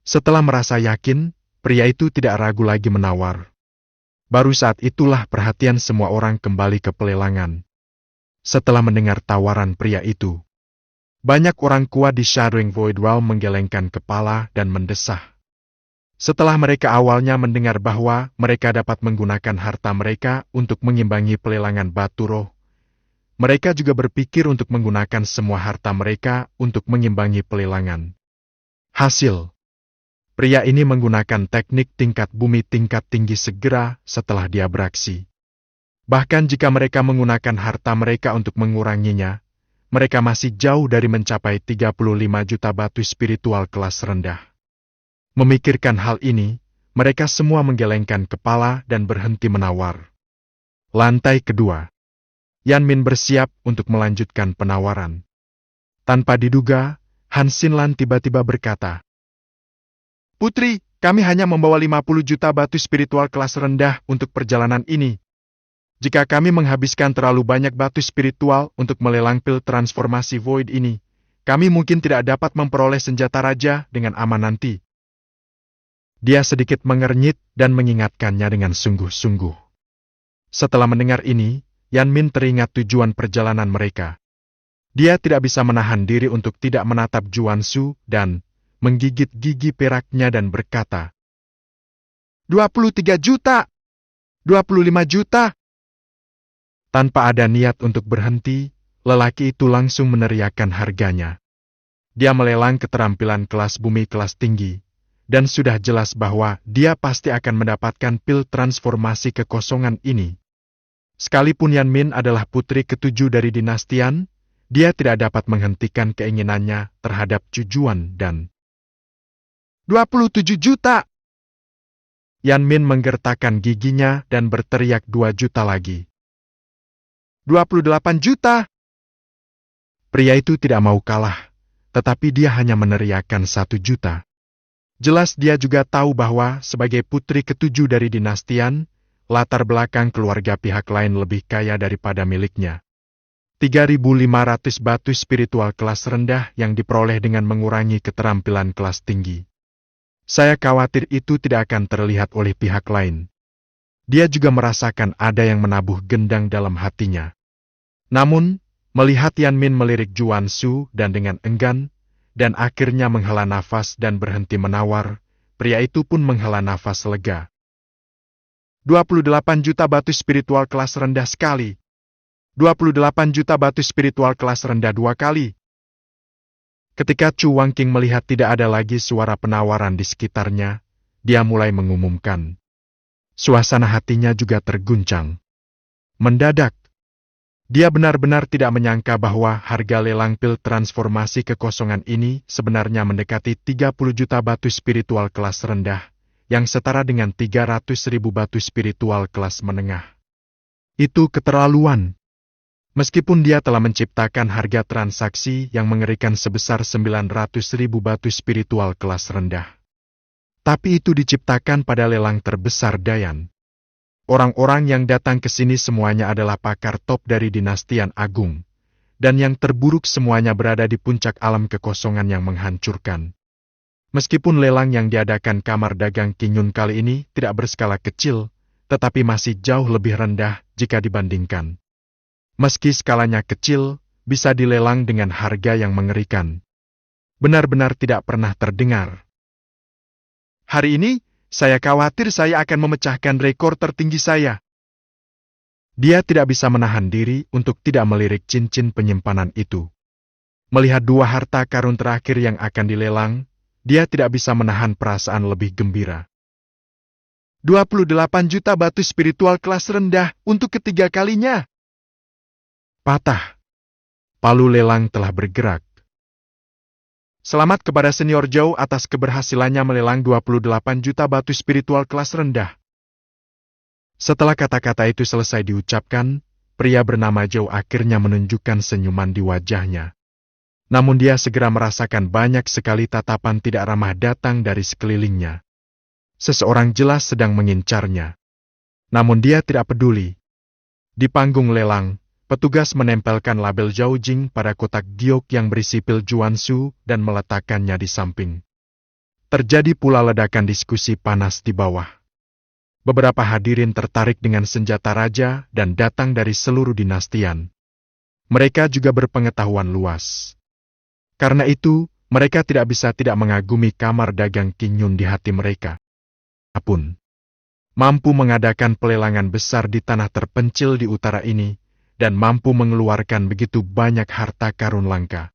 Setelah merasa yakin, pria itu tidak ragu lagi menawar. Baru saat itulah perhatian semua orang kembali ke pelelangan. Setelah mendengar tawaran pria itu, banyak orang kuat di Shadowing Void Realm menggelengkan kepala dan mendesah. Setelah mereka awalnya mendengar bahwa mereka dapat menggunakan harta mereka untuk mengimbangi pelelangan batu roh, mereka juga berpikir untuk menggunakan semua harta mereka untuk mengimbangi pelelangan. Hasil, pria ini menggunakan teknik tingkat bumi tingkat tinggi segera setelah dia beraksi. Bahkan jika mereka menggunakan harta mereka untuk menguranginya, mereka masih jauh dari mencapai 35 juta batu spiritual kelas rendah. Memikirkan hal ini, mereka semua menggelengkan kepala dan berhenti menawar. Lantai kedua. Yan Min bersiap untuk melanjutkan penawaran. Tanpa diduga, Han Xinlan tiba-tiba berkata, "Putri, kami hanya membawa 50 juta batu spiritual kelas rendah untuk perjalanan ini. Jika kami menghabiskan terlalu banyak batu spiritual untuk melelang pil transformasi void ini, kami mungkin tidak dapat memperoleh senjata raja dengan aman nanti." Dia sedikit mengernyit dan mengingatkannya dengan sungguh-sungguh. Setelah mendengar ini, Yan Min teringat tujuan perjalanan mereka. Dia tidak bisa menahan diri untuk tidak menatap Juan Su dan menggigit gigi peraknya dan berkata, 23 juta! 25 juta! Tanpa ada niat untuk berhenti, lelaki itu langsung meneriakkan harganya. Dia melelang keterampilan kelas bumi kelas tinggi, dan sudah jelas bahwa dia pasti akan mendapatkan pil transformasi kekosongan ini. Sekalipun Yan Min adalah putri ketujuh dari dinastian, dia tidak dapat menghentikan keinginannya terhadap Chu Juan dan 27 juta! Yan Min menggertakkan giginya dan berteriak 2 juta lagi. 28 juta! Pria itu tidak mau kalah, tetapi dia hanya meneriakkan 1 juta. Jelas dia juga tahu bahwa sebagai putri ketujuh dari dinastian, latar belakang keluarga pihak lain lebih kaya daripada miliknya. 3.500 batu spiritual kelas rendah yang diperoleh dengan mengurangi keterampilan kelas tinggi. Saya khawatir itu tidak akan terlihat oleh pihak lain. Dia juga merasakan ada yang menabuh gendang dalam hatinya. Namun, melihat Yan Min melirik Juan Su dan dengan enggan, dan akhirnya menghela nafas dan berhenti menawar, pria itu pun menghela nafas lega. 28 juta batu spiritual kelas rendah sekali. 28 juta batu spiritual kelas rendah 2 kali. Ketika Chu Wangqing melihat tidak ada lagi suara penawaran di sekitarnya, dia mulai mengumumkan. Suasana hatinya juga terguncang. Mendadak, dia benar-benar tidak menyangka bahwa harga lelang pil transformasi kekosongan ini sebenarnya mendekati 30 juta batu spiritual kelas rendah, yang setara dengan 300.000 batu spiritual kelas menengah. Itu keterlaluan. Meskipun dia telah menciptakan harga transaksi yang mengerikan sebesar 900.000 batu spiritual kelas rendah. Tapi itu diciptakan pada lelang terbesar Dayan. Orang-orang yang datang ke sini semuanya adalah pakar top dari dinastian agung, dan yang terburuk semuanya berada di puncak alam kekosongan yang menghancurkan. Meskipun lelang yang diadakan Kamar Dagang Qingyun kali ini tidak berskala kecil, tetapi masih jauh lebih rendah jika dibandingkan. Meski skalanya kecil, bisa dilelang dengan harga yang mengerikan. Benar-benar tidak pernah terdengar. Hari ini, saya khawatir saya akan memecahkan rekor tertinggi saya. Dia tidak bisa menahan diri untuk tidak melirik cincin penyimpanan itu. Melihat dua harta karun terakhir yang akan dilelang, dia tidak bisa menahan perasaan lebih gembira. 28 juta batu spiritual kelas rendah untuk ketiga kalinya. Patah. Palu lelang telah bergerak. Selamat kepada Senior Joe atas keberhasilannya melelang 28 juta batu spiritual kelas rendah. Setelah kata-kata itu selesai diucapkan, pria bernama Joe akhirnya menunjukkan senyuman di wajahnya. Namun dia segera merasakan banyak sekali tatapan tidak ramah datang dari sekelilingnya. Seseorang jelas sedang mengincarnya. Namun dia tidak peduli. Di panggung lelang, petugas menempelkan label Zhao Jing pada kotak giok yang berisi pil Juansu dan meletakkannya di samping. Terjadi pula ledakan diskusi panas di bawah. Beberapa hadirin tertarik dengan senjata raja dan datang dari seluruh dinastian. Mereka juga berpengetahuan luas. Karena itu, mereka tidak bisa tidak mengagumi kamar dagang King Yun di hati mereka. Apun mampu mengadakan pelelangan besar di tanah terpencil di utara ini, dan mampu mengeluarkan begitu banyak harta karun langka.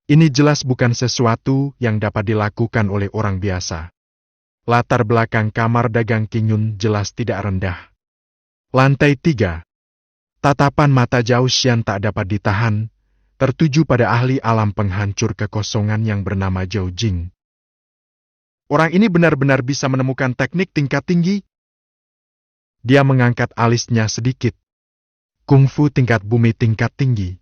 Ini jelas bukan sesuatu yang dapat dilakukan oleh orang biasa. Latar belakang kamar dagang King Yun jelas tidak rendah. Lantai 3. Tatapan mata Zhao Xian tak dapat ditahan, tertuju pada ahli alam penghancur kekosongan yang bernama Zhao Jing. Orang ini benar-benar bisa menemukan teknik tingkat tinggi. Dia mengangkat alisnya sedikit. Kungfu tingkat bumi tingkat tinggi.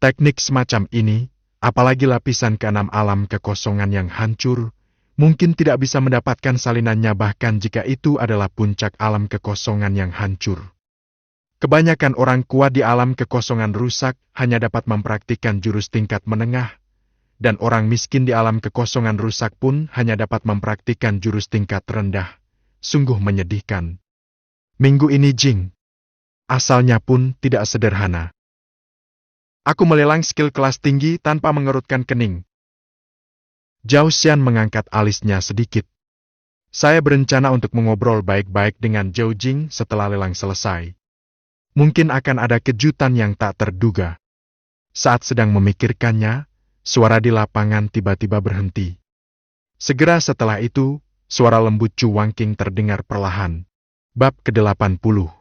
Teknik semacam ini, apalagi lapisan keenam alam kekosongan yang hancur, mungkin tidak bisa mendapatkan salinannya bahkan jika itu adalah puncak alam kekosongan yang hancur. Kebanyakan orang kuat di alam kekosongan rusak hanya dapat mempraktikkan jurus tingkat menengah, dan orang miskin di alam kekosongan rusak pun hanya dapat mempraktikkan jurus tingkat rendah. Sungguh menyedihkan. Minggu ini Jing. Asalnya pun tidak sederhana. Aku melelang skill kelas tinggi tanpa mengerutkan kening. Zhao Xian mengangkat alisnya sedikit. Saya berencana untuk mengobrol baik-baik dengan Zhao Jing setelah lelang selesai. Mungkin akan ada kejutan yang tak terduga. Saat sedang memikirkannya, suara di lapangan tiba-tiba berhenti. Segera setelah itu, suara lembut Chu Wangqing terdengar perlahan. Bab ke-80.